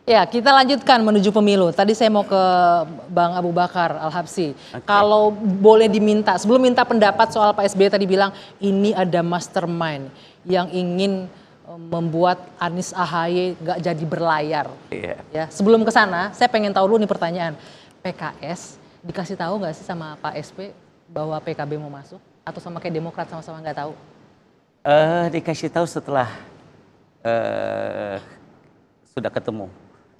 Ya, kita lanjutkan menuju pemilu. Tadi saya mau ke Bang Abu Bakar Al-Habsyi. Okay. Kalau boleh diminta, sebelum minta pendapat soal Pak SBY tadi bilang ini ada mastermind yang ingin membuat Anies AHY nggak jadi berlayar. Yeah. Ya, sebelum ke sana, saya pengen tahu dulu nih pertanyaan. PKS dikasih tahu nggak sih sama Pak SBY bahwa PKB mau masuk? Atau sama kayak Demokrat sama-sama nggak tahu? Dikasih tahu setelah sudah ketemu.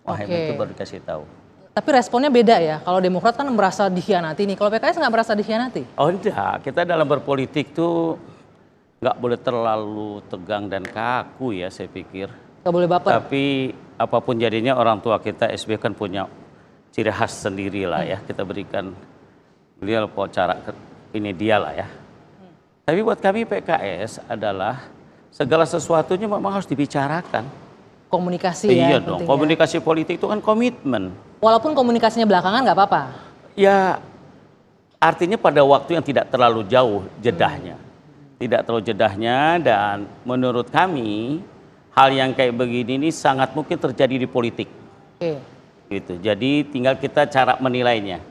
Itu baru dikasih tahu. Tapi responnya beda ya. Kalau Demokrat kan merasa dikhianati nih. Kalau PKS nggak merasa dikhianati? Oh enggak, kita dalam berpolitik tuh nggak boleh terlalu tegang dan kaku ya saya pikir. Nggak boleh baper. Tapi apapun jadinya orang tua kita SBY kan punya ciri khas sendiri lah ya. Kita berikan beliau cara ini dia lah ya. Tapi buat kami PKS adalah segala sesuatunya memang harus dibicarakan. Komunikasi Iya ya. dong, komunikasi politik itu kan komitmen. Walaupun komunikasinya belakangan nggak apa-apa. Ya artinya pada waktu yang tidak terlalu jauh jedahnya. Tidak terlalu jedahnya dan menurut kami hal yang kayak begini ini sangat mungkin terjadi di politik. Oke. Gitu. Jadi tinggal kita cara menilainya.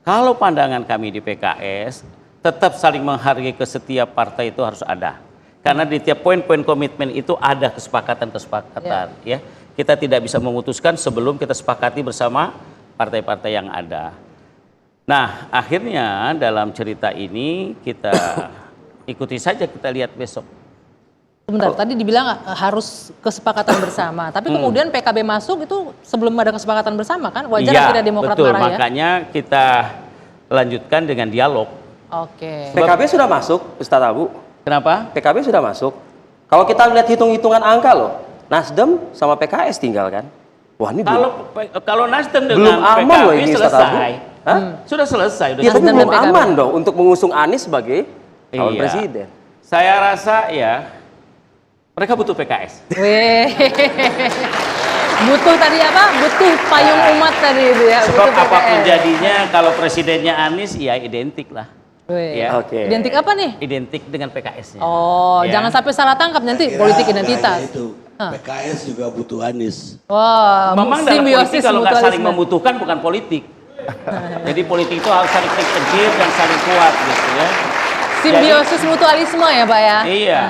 Kalau pandangan kami di PKS tetap saling menghargai ke setiap partai itu harus ada. Karena di tiap poin-poin komitmen itu ada kesepakatan-kesepakatan ya. Kita tidak bisa memutuskan sebelum kita sepakati bersama partai-partai yang ada. Nah, akhirnya dalam cerita ini kita ikuti saja, kita lihat besok. Sebentar, tadi dibilang harus kesepakatan bersama. Tapi kemudian PKB masuk itu sebelum ada kesepakatan bersama kan? Wajar tidak Demokrat betul, marah ya? makanya kita lanjutkan dengan dialog. Oke. PKB sudah masuk, Ustadz Abu. Kenapa? PKB sudah masuk. Kalau kita lihat hitung-hitungan angka loh, Nasdem sama PKS tinggal kan. Wah ini Kalau Nasdem belum dengan aman PKB loh ini, selesai. Sudah selesai. Ya tapi Nasdem belum dan PKB. aman dong untuk mengusung Anies sebagai calon presiden. Saya rasa ya mereka butuh PKS. Weh. Butuh tadi apa? Butuh payung umat tadi itu ya. Sebab butuh apapun PKS. jadinya kalau presidennya Anies ya identik lah. Weh. Ya. Oke. Identik apa nih? Identik dengan PKS-nya. Oh, Ya. jangan sampai salah tangkap nanti politik identitas. Itu PKS juga butuh Anies. Wah, Memang dalam politik simbiosis kalau nggak saling mutualisme. membutuhkan bukan politik. Jadi politik itu harus saling tegir dan saling kuat gitu ya. Simbiosis mutualisme ya Pak ya? Iya.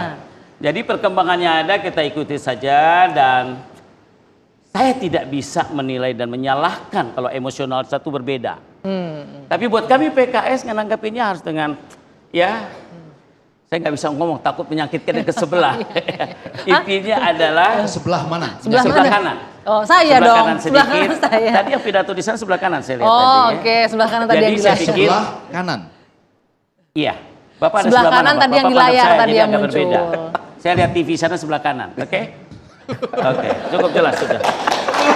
Jadi perkembangannya ada, kita ikuti saja dan saya tidak bisa menilai dan menyalahkan kalau emosional satu berbeda. Tapi buat kami PKS menanggapinya harus dengan ya saya nggak bisa ngomong takut menyakitkan yang ke sebelah. Intinya adalah Sebelah mana? Sebelah sebelah mana? kanan. Oh, saya Sebelah dong. kanan Sebelah sedikit. kanan saya. Tadi yang pidato di sana sebelah kanan saya lihat Oh, tadi. Ya. oke. Sebelah kanan tadi Jadi yang saya di pikir Sebelah kanan. iya. Bapak ada Sebelah kanan mana, Pak? tadi yang Bapak di pandang layar saya, tadi jadi yang agak muncul. berbeda. Saya lihat TV sana sebelah kanan. Oke? Oke, cukup jelas sudah.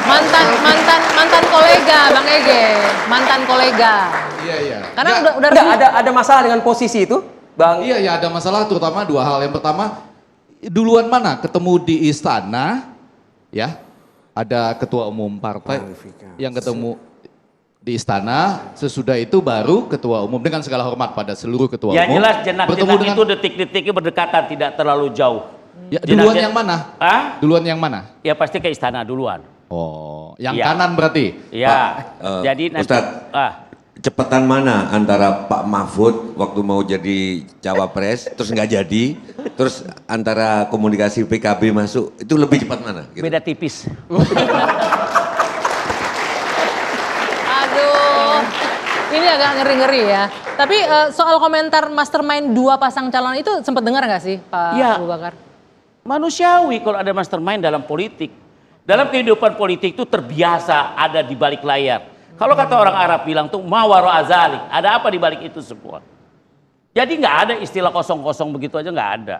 Mantan kolega Bang Ege, mantan kolega. Iya. Karena Nggak, udah Ada masalah dengan posisi itu, Bang? Iya, ada masalah terutama dua hal. Yang pertama, duluan mana ketemu di istana, ya, ada ketua umum partai yang ketemu di istana, sesudah itu baru ketua umum dengan segala hormat pada seluruh ketua Yang umum. jelas bertemu jenak-jenak dengan, itu detik-detiknya berdekatan, tidak terlalu jauh. ya, duluan Jenak- yang mana? Hah? Duluan yang mana? Ya pasti ke istana duluan. Oh, yang Ya. kanan berarti. Ya, jadi nanti. Ustadz, cepetan mana antara Pak Mahfud waktu mau jadi cawapres terus nggak jadi, terus antara komunikasi PKB masuk itu lebih cepat mana? Gitu. Beda tipis. Aduh, ini agak ngeri-ngeri ya. Tapi soal komentar mastermind dua pasang calon itu sempat dengar nggak sih Pak Ya. Abu Bakar? Manusiawi kalau ada mastermind dalam politik. Dalam kehidupan politik itu terbiasa ada di balik layar. Kalau kata orang Arab bilang tuh mawaro azalik, ada apa di balik itu semua. Jadi nggak ada istilah kosong-kosong begitu aja nggak ada.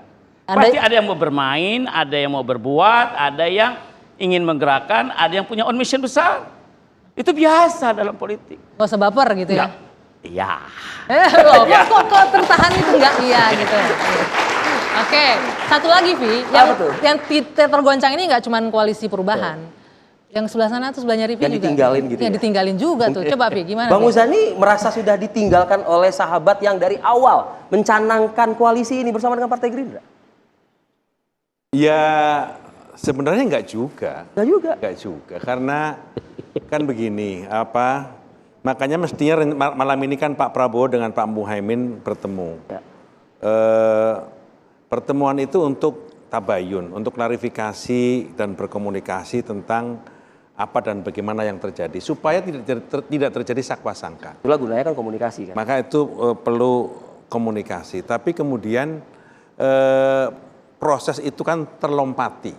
Pasti ada yang mau bermain, ada yang mau berbuat, ada yang ingin menggerakkan, ada yang punya on mission besar. Itu biasa dalam politik. Gak usah baper gitu ya? Iya. Loh, kok tertahan itu enggak iya gitu. Oke, satu lagi Vi, yang tergoncang ini nggak cuma koalisi perubahan. Yang sebelah sana tuh sebelahnya Rivi Yang juga. ditinggalin gitu Yang ya? ditinggalin juga tuh. Coba Vi, gimana Bang Vi? Muzani merasa sudah ditinggalkan oleh sahabat yang dari awal mencanangkan koalisi ini bersama dengan Partai Gerindra? Ya Sebenarnya enggak juga. Enggak juga, karena kan begini, makanya mestinya malam ini kan Pak Prabowo dengan Pak Muhaimin bertemu. Ya. Pertemuan itu untuk tabayun, untuk klarifikasi dan berkomunikasi tentang apa dan bagaimana yang terjadi, supaya tidak terjadi sakwa sangka. Itulah gunanya kan komunikasi kan. Maka itu perlu komunikasi, tapi kemudian proses itu kan terlompati.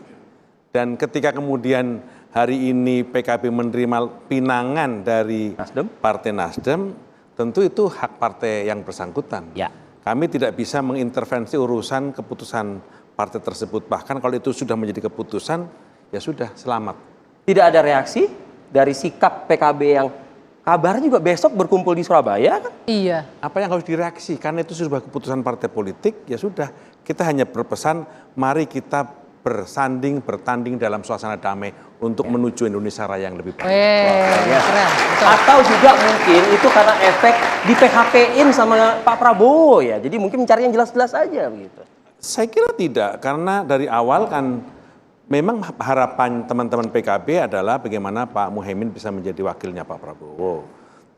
Dan ketika kemudian hari ini PKB menerima pinangan dari Partai Nasdem, tentu itu hak partai yang bersangkutan. Ya. Kami tidak bisa mengintervensi urusan keputusan partai tersebut. Bahkan kalau itu sudah menjadi keputusan, ya sudah, selamat. Tidak ada reaksi dari sikap PKB yang kabarnya juga besok berkumpul di Surabaya kan? Iya. Apa yang harus direaksi? Karena itu sudah keputusan partai politik, ya sudah. Kita hanya berpesan, mari kita bersanding, bertanding dalam suasana damai untuk menuju Indonesia Raya yang lebih baik. Keren. Betul. Atau juga mungkin itu karena efek di PHP-in sama Pak Prabowo ya. Jadi mungkin mencari yang jelas-jelas aja begitu. Saya kira tidak, karena dari awal kan memang harapan teman-teman PKB adalah bagaimana Pak Muhaimin bisa menjadi wakilnya Pak Prabowo.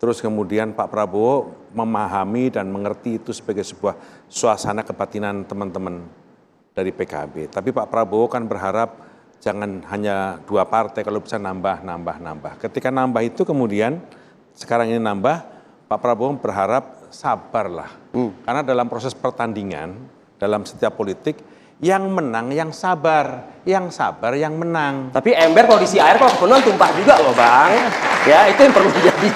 Terus kemudian Pak Prabowo memahami dan mengerti itu sebagai sebuah suasana kebatinan teman-teman dari PKB. Tapi Pak Prabowo kan berharap jangan hanya 2 partai, kalau bisa nambah. Ketika nambah itu kemudian sekarang ini nambah, Pak Prabowo berharap sabarlah. Karena dalam proses pertandingan, dalam setiap politik, yang menang yang sabar yang menang. Tapi ember kalau diisi air kalau kepenuhan tumpah juga loh Bang. Ya itu yang perlu jadi.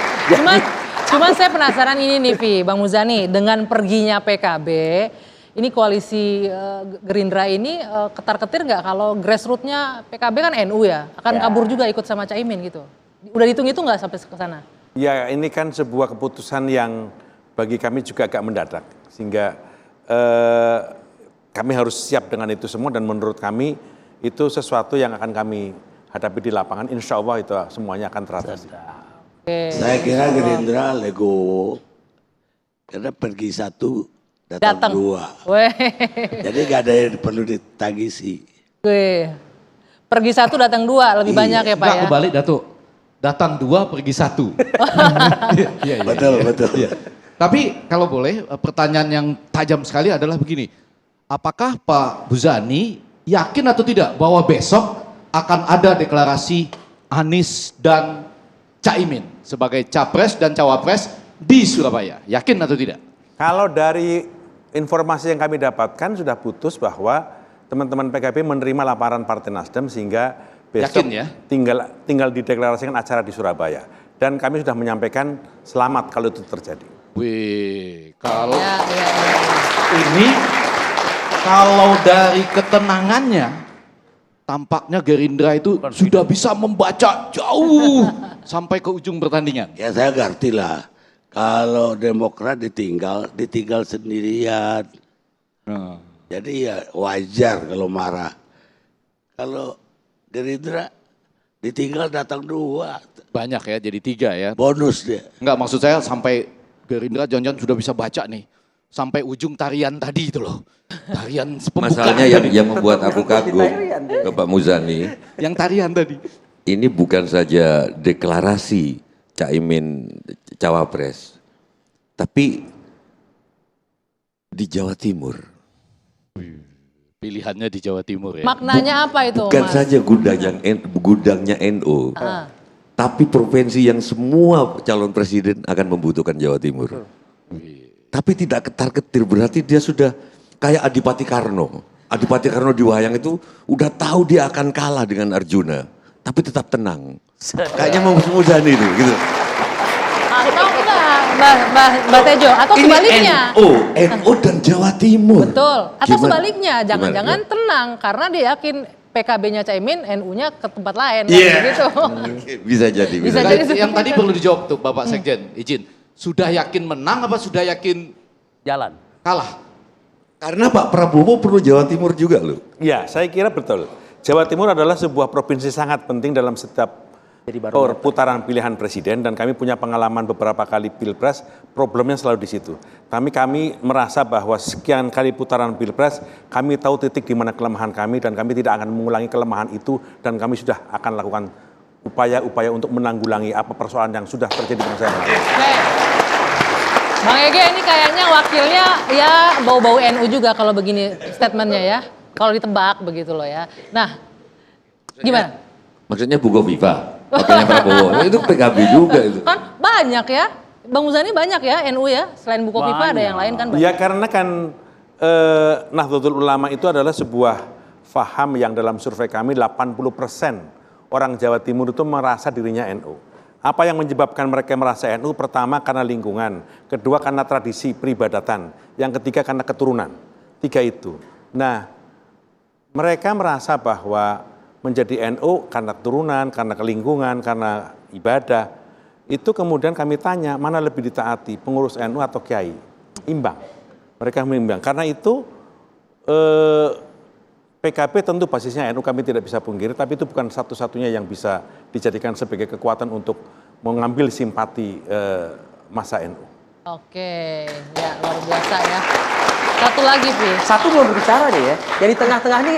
Cuman saya penasaran ini nih Vi, Bang Muzani, dengan perginya PKB, ini koalisi Gerindra ini ketar-ketir nggak kalau grassroots-nya PKB kan NU ya, akan kabur juga ikut sama Caimin gitu. Udah dihitung-hitung nggak sampai ke sana? Ya ini kan sebuah keputusan yang bagi kami juga agak mendadak, sehingga kami harus siap dengan itu semua, dan menurut kami itu sesuatu yang akan kami hadapi di lapangan. Insya Allah itu semuanya akan teratasi. Saya kira Gerindra legowo, karena pergi 1 datang 2. Jadi gak ada yang perlu ditagisi. Pergi 1 datang 2 lebih banyak ya Pak ya? Kebalik Datuk, datang 2 pergi 1. Iya. Betul. Iya. Tapi kalau boleh pertanyaan yang tajam sekali adalah begini. Apakah Pak Muzani yakin atau tidak bahwa besok akan ada deklarasi Anies dan Caimin sebagai capres dan cawapres di Surabaya? Yakin atau tidak? Kalau dari informasi yang kami dapatkan sudah putus bahwa teman-teman PKB menerima laporan Partai Nasdem sehingga besok yakin, ya? tinggal dideklarasikan acara di Surabaya. Dan kami sudah menyampaikan selamat kalau itu terjadi. Wih, kalau ini kalau dari ketenangannya tampaknya Gerindra itu sudah bisa membaca jauh sampai ke ujung pertandingan. Ya saya ngerti lah. Kalau Demokrat ditinggal sendirian. Jadi ya wajar kalau marah. Kalau Gerindra ditinggal datang 2. Banyak ya, jadi 3 ya. Bonus dia. Enggak, maksud saya sampai Gerindra jangan-jangan sudah bisa baca nih. Sampai ujung tarian tadi itu loh. Tarian pembukaan. Masalahnya yang membuat aku kagum ke Pak Muzani. Yang tarian tadi. Ini bukan saja deklarasi Caimin cawapres, tapi di Jawa Timur. Pilihannya di Jawa Timur ya. Maknanya apa itu Bukan Mas? saja gudangnya NU, tapi provinsi yang semua calon presiden akan membutuhkan Jawa Timur. Tapi tidak ketar-ketir, berarti dia sudah kayak Adipati Karno. Adipati Karno di wayang itu udah tahu dia akan kalah dengan Arjuna, tapi tetap tenang. Kayaknya mau Muzani itu gitu. Atau enggak, Mbak Tejo, atau sebaliknya. NU dan Jawa Timur. Betul, atau Gimana? sebaliknya, jangan-jangan tenang karena dia yakin PKB-nya Caimin, NU-nya ke tempat lain. Gitu. Bisa jadi. Bisa jadi. Yang tadi perlu dijawab tuh Bapak Sekjen, izin. Sudah yakin menang apa sudah yakin Jalan. kalah? Karena Pak Prabowo perlu Jawa Timur juga loh. Ya, saya kira betul. Jawa Timur adalah sebuah provinsi sangat penting dalam setiap Jadi baru putaran pilihan presiden, dan kami punya pengalaman beberapa kali pilpres, problemnya selalu di situ. Kami merasa bahwa sekian kali putaran pilpres, kami tahu titik di mana kelemahan kami, dan kami tidak akan mengulangi kelemahan itu, dan kami sudah akan lakukan upaya-upaya untuk menanggulangi apa persoalan yang sudah terjadi di masa yang lalu. Oke. Bang Ege ini kayaknya wakilnya ya bau-bau NU juga kalau begini statementnya ya. Kalau ditebak begitu loh ya. Nah, gimana? Maksudnya Bu Kofifa, wakilnya Prabowo, itu PKB juga itu. Kan banyak ya. Bang Muzani banyak ya NU ya. Selain Bu Kofifa ada yang lain kan banyak. Ya karena kan Nahdlatul Ulama itu adalah sebuah faham yang dalam survei kami 80% orang Jawa Timur itu merasa dirinya NU. Apa yang menyebabkan mereka merasa NU? Pertama karena lingkungan, kedua karena tradisi peribadatan, yang ketiga karena keturunan. 3 itu. Nah, mereka merasa bahwa menjadi NU karena keturunan, karena kelingkungan, karena ibadah. Itu kemudian kami tanya, mana lebih ditaati, pengurus NU atau kiai? Imbang. Mereka menimbang. Karena itu PKB tentu basisnya NU, kami tidak bisa pungkiri, tapi itu bukan satu-satunya yang bisa dijadikan sebagai kekuatan untuk mengambil simpati masa NU. Oke, ya luar biasa ya. Satu lagi, Pi. satu mau berbicara nih ya. Jadi tengah-tengah nih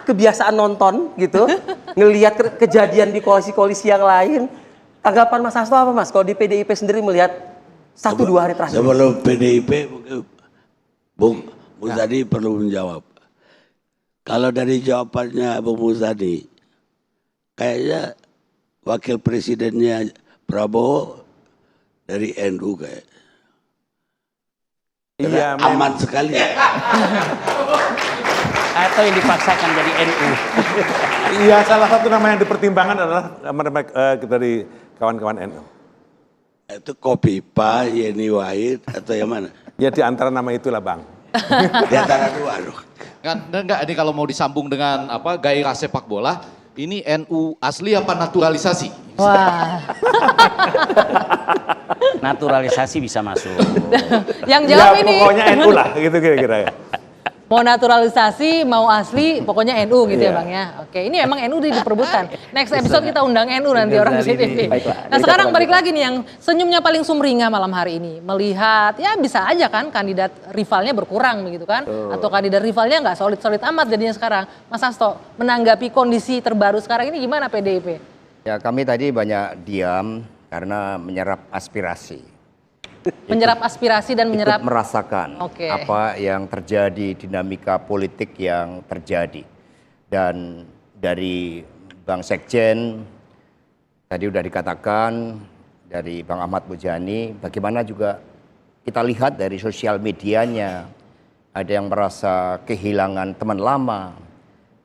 kebiasaan nonton gitu, ngelihat kejadian di koalisi-koalisi yang lain. Tanggapan Mas Hasto apa Mas? Kalau di PDIP sendiri melihat 1-2 hari terakhir. Sebelum PDIP, Bung Muzani perlu menjawab. Kalau dari jawabannya Bung Muzani, kayaknya wakil presidennya Prabowo dari NU kayak. Iya, aman sekali. Atau yang dipaksakan jadi NU. Iya, salah satu nama yang dipertimbangkan adalah dari kawan-kawan NU. Itu Kopipa, Yeni Wahid, atau yang mana? Ya di antara nama itulah Bang. Di antara 2 loh. Enggak, ini kalau mau disambung dengan apa gairah sepak bola, ini NU asli apa naturalisasi? Wah. Naturalisasi bisa masuk. Yang jawab Ya ini. pokoknya NU lah, gitu kira-kira ya. Mau naturalisasi, mau asli, pokoknya NU gitu ya Iya. Bang ya. Oke, ini emang NU diperebutkan. Next episode kita undang NU nanti orang di TV. Baiklah, Nah jadi sekarang kita balik lagi nih yang senyumnya paling sumringah malam hari ini. Melihat, ya bisa aja kan kandidat rivalnya berkurang begitu kan. Atau kandidat rivalnya nggak solid-solid amat jadinya sekarang. Mas Hasto, menanggapi kondisi terbaru sekarang ini gimana PDIP? Ya kami tadi banyak diam karena menyerap aspirasi. Menyerap aspirasi dan menyerap... Ikut merasakan Oke. apa yang terjadi, dinamika politik yang terjadi. Dan dari Bang Sekjen, tadi udah dikatakan, dari Bang Ahmad Muzani, bagaimana juga kita lihat dari sosial medianya, ada yang merasa kehilangan teman lama,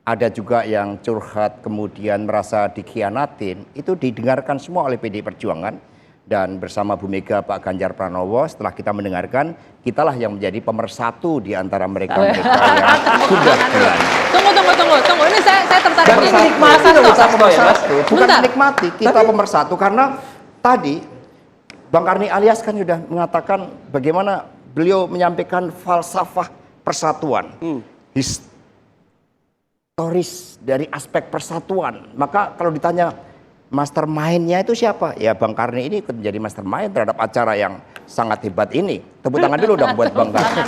ada juga yang curhat kemudian merasa dikhianatin, itu didengarkan semua oleh PDI Perjuangan. Dan bersama Bu Mega, Pak Ganjar Pranowo, setelah kita mendengarkan, kitalah yang menjadi pemersatu di antara mereka-mereka yang sudah berani. Tunggu. Ini saya tertarik ini. Nikmati Mas dong, Hasto. Pemersatu, bukan Bentar. menikmati, kita pemersatu. Karena tadi Bang Karni Alias kan sudah mengatakan bagaimana beliau menyampaikan falsafah persatuan. Historis dari aspek persatuan. Maka kalau ditanya, mastermind-nya itu siapa? Ya Bang Karni ini ikut menjadi mastermind terhadap acara yang sangat hebat ini. Tepuk tangan dulu dong buat Bang Karni.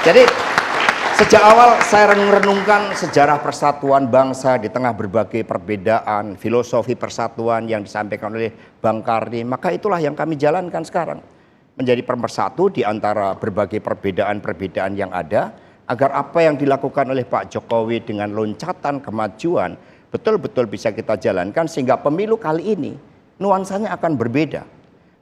Jadi sejak awal saya renungkan sejarah persatuan bangsa di tengah berbagai perbedaan, filosofi persatuan yang disampaikan oleh Bang Karni. Maka itulah yang kami jalankan sekarang. Menjadi pemersatu di antara berbagai perbedaan-perbedaan yang ada. Agar apa yang dilakukan oleh Pak Jokowi dengan loncatan kemajuan betul-betul bisa kita jalankan sehingga pemilu kali ini nuansanya akan berbeda.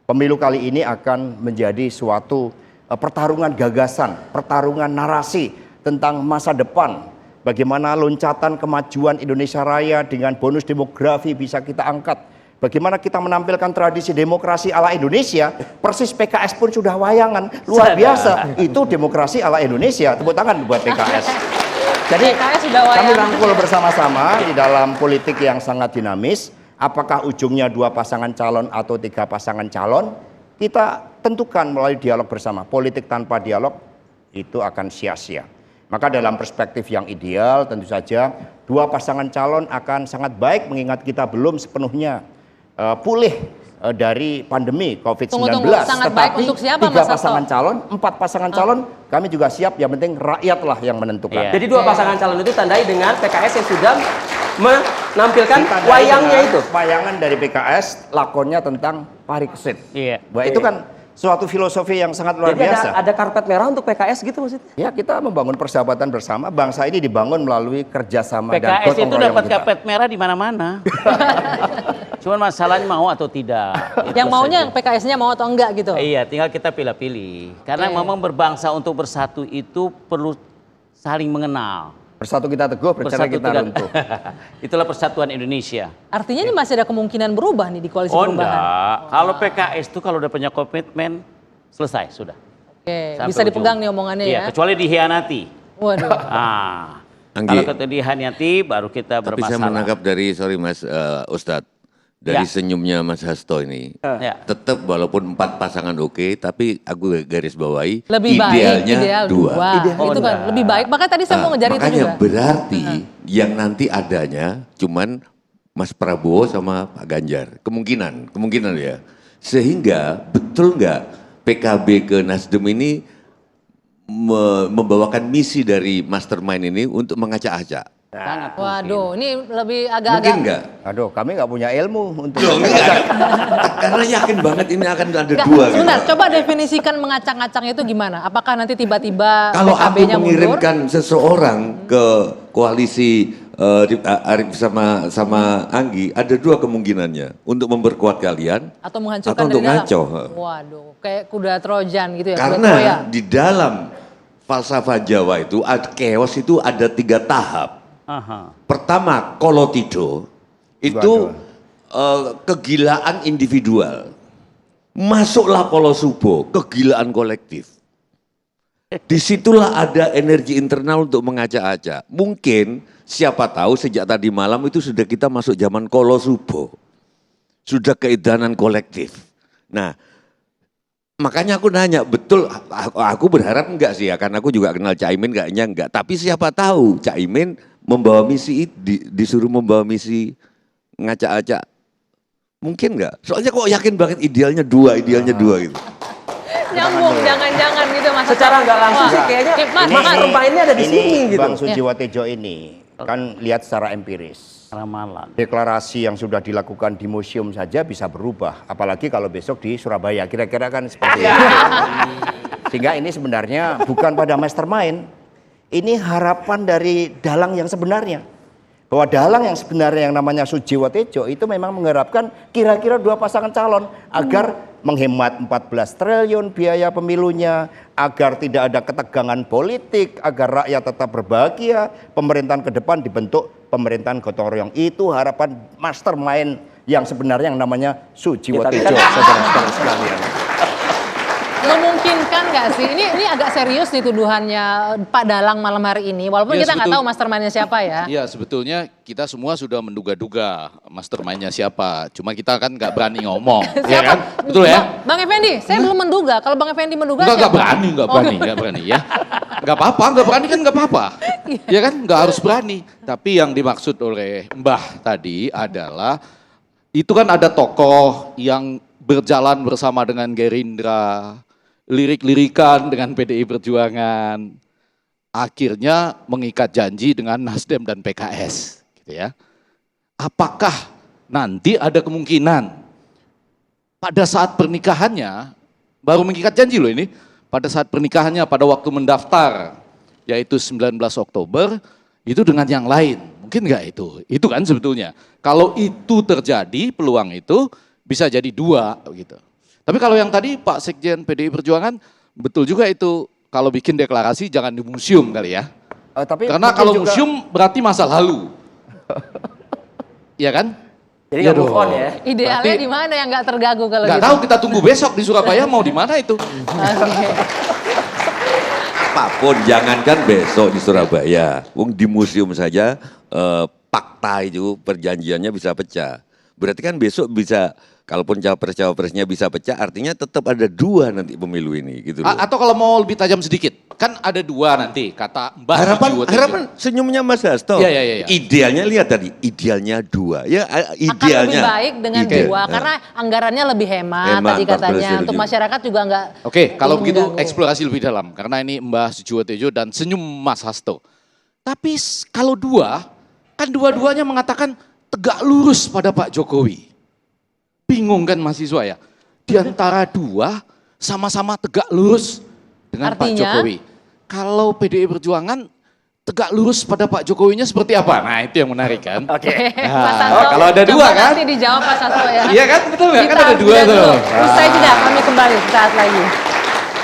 Pemilu kali ini akan menjadi suatu pertarungan gagasan, pertarungan narasi tentang masa depan. Bagaimana loncatan kemajuan Indonesia Raya dengan bonus demografi bisa kita angkat. Bagaimana kita menampilkan tradisi demokrasi ala Indonesia, persis PKS pun sudah wayangan. Luar biasa, itu demokrasi ala Indonesia. Tepuk tangan buat PKS. Jadi kami rangkul bersama-sama di dalam politik yang sangat dinamis. Apakah ujungnya 2 pasangan calon atau 3 pasangan calon? Kita tentukan melalui dialog bersama. Politik tanpa dialog itu akan sia-sia. Maka dalam perspektif yang ideal tentu saja dua pasangan calon akan sangat baik mengingat kita belum sepenuhnya pulih dari pandemi COVID-19. Tunggu, sangat baik untuk siapa, tiga Mas Hasto? pasangan calon, 4 pasangan calon, kami juga siap, yang penting rakyatlah yang menentukan. Iya. Jadi dua pasangan calon itu tandai dengan PKS yang sudah menampilkan Ditandai wayangnya dengan itu. wayangan dari PKS, lakonnya tentang parikesit. Iya. Wah, itu kan suatu filosofi yang sangat luar Jadi biasa. ada karpet merah untuk PKS gitu maksudnya? Ya, kita membangun persahabatan bersama. Bangsa ini dibangun melalui kerjasama dan PKS gotong itu royong dapat kita. karpet merah di mana-mana. Cuman masalahnya mau atau tidak. Yang Itu maunya saja. PKS-nya mau atau enggak gitu. Iya, tinggal kita pilih-pilih. Karena Oke. memang berbangsa untuk bersatu itu perlu saling mengenal. Bersatu kita teguh, bersama kita tidak- runtuh. Itulah persatuan Indonesia. Artinya ini masih ada kemungkinan berubah nih di koalisi Oh perubahan. enggak, kalau PKS itu kalau udah punya komitmen, selesai, sudah. Oke, Sampai bisa dipegang ujung. nih omongannya Iya, ya. kecuali dihianati. Waduh. Kalau Anggi. kita dihianati, baru kita Tapi saya bermasalah. menangkap dari, sorry Mas Ustadz, dari Ya. senyumnya Mas Hasto ini, Ya. tetap walaupun 4 pasangan oke, tapi aku garis bawahi, Lebih baik idealnya ideal 2. Itu kan lebih baik. Makanya tadi saya mau ngejar itu Makanya juga. berarti yang nanti adanya cuman Mas Prabowo sama Pak Ganjar, kemungkinan ya. Sehingga betul nggak PKB ke Nasdem ini membawakan misi dari mastermind ini untuk mengacak-acak? Sangat Waduh, ini lebih Mungkin agak-agak nggak? Aduh, kami nggak punya ilmu untuk Loh, enggak. Karena yakin banget ini akan ada Enggak, dua gitu. sebentar, coba definisikan mengacang-acang itu gimana? Apakah nanti tiba-tiba Kalau aku PKB-nya mundur? mengirimkan seseorang ke koalisi Arif sama Anggi, ada 2 kemungkinannya, untuk memperkuat kalian Atau menghancurkan atau untuk dari dalam? ngaco. Waduh, kayak kuda Trojan gitu ya, kuda Troya. Karena di dalam falsafah Jawa itu chaos itu ada 3 tahap. Aha. Pertama, kolotido itu kegilaan individual. Masuklah kolosubo, kegilaan kolektif. Disitulah ada energi internal untuk mengacak-acak. Mungkin siapa tahu sejak tadi malam itu sudah kita masuk zaman kolosubo. Sudah keedanan kolektif. Nah, makanya aku nanya, betul aku berharap enggak sih ya, karena aku juga kenal Caimin, kayaknya enggak. Tapi siapa tahu Caimin membawa misi, disuruh membawa misi ngacak-acak. Mungkin enggak? Soalnya kok yakin banget idealnya 2 gitu. Nyambung, jangan-jangan gitu Mas. Secara nggak langsung Wah, sih kayaknya Mas, ini mastermind-nya ada di ini sini gitu. Bang Sujiwatejo ini kan lihat secara empiris. Ramalan. Deklarasi yang sudah dilakukan di museum saja bisa berubah, apalagi kalau besok di Surabaya, kira-kira kan seperti itu. Sehingga ini sebenarnya bukan pada mastermind, ini harapan dari dalang yang sebenarnya. Bahwa dalang yang sebenarnya yang namanya Sujiwatejo itu memang mengharapkan kira-kira 2 pasangan calon agar menghemat 14 triliun biaya pemilunya, agar tidak ada ketegangan politik, agar rakyat tetap berbahagia, pemerintahan ke depan dibentuk pemerintahan gotong royong. Itu harapan mastermind yang sebenarnya yang namanya Sujiwatejo, saudara-saudara sekalian. memungkinkan nggak sih? Ini agak serius nih tuduhannya Pak Dalang malam hari ini. Walaupun Ya, kita nggak tahu mastermind-nya siapa ya. Iya, sebetulnya kita semua sudah menduga-duga mastermind-nya siapa. Cuma kita kan nggak berani ngomong, ya kan? Betul ya? Bang Effendi, saya belum menduga. Kalau Bang Effendi menduga Nggak siapa? berani ya. Nggak apa-apa, nggak berani kan nggak apa-apa. Ya kan, nggak harus berani. Tapi yang dimaksud oleh Mbah tadi adalah, itu kan ada tokoh yang berjalan bersama dengan Gerindra, lirik-lirikan dengan PDI Perjuangan, akhirnya mengikat janji dengan Nasdem dan PKS, gitu ya. Apakah nanti ada kemungkinan pada saat pernikahannya, baru mengikat janji loh ini, pada saat pernikahannya pada waktu mendaftar, yaitu 19 Oktober, itu dengan yang lain, mungkin nggak itu? Itu kan sebetulnya. Kalau itu terjadi, peluang itu bisa jadi 2 gitu. Tapi kalau yang tadi Pak Sekjen PDI Perjuangan, betul juga itu, kalau bikin deklarasi jangan di museum kali ya. Tapi Karena mungkin kalau juga- museum berarti masa lalu. Iya kan? Jadi Iya nggak move on dong. ya. Idealnya Berarti- di mana yang nggak terganggu kalau Nggak gitu? tahu, kita tunggu besok di Surabaya mau di mana itu. Oke. Apapun, jangankan besok di Surabaya. Wong di museum saja fakta itu perjanjiannya bisa pecah. Berarti kan besok bisa kalaupun cawapres-cawapresnya bisa pecah, artinya tetap ada 2 nanti pemilu ini gitu loh. Atau kalau mau lebih tajam sedikit, kan ada 2 nanti kata Mbah Harapan senyumnya Mas Hasto. Iya. Idealnya lihat tadi, idealnya 2. Ya idealnya. Akan lebih baik dengan 2 karena anggarannya lebih hemat tadi katanya untuk masyarakat juga nggak. Oke, kalau begitu eksplorasi lebih dalam karena ini Mbah Sujiwo Tejo dan senyum Mas Hasto. Tapi kalau 2, kan dua-duanya mengatakan tegak lurus pada Pak Jokowi. Bingung kan mahasiswa ya? Di antara 2 sama-sama tegak lurus dengan Pak Jokowi. Kalau PDI Perjuangan tegak lurus pada Pak Jokowinya seperti apa? Nah itu yang menarik kan. Oke. Nah, kalau ada 2 kan? Nanti dijawab Pak Sasto ya. Iya kan betul nggak? Kan ada 2 tuh. Usai jeda kami kembali saat lagi.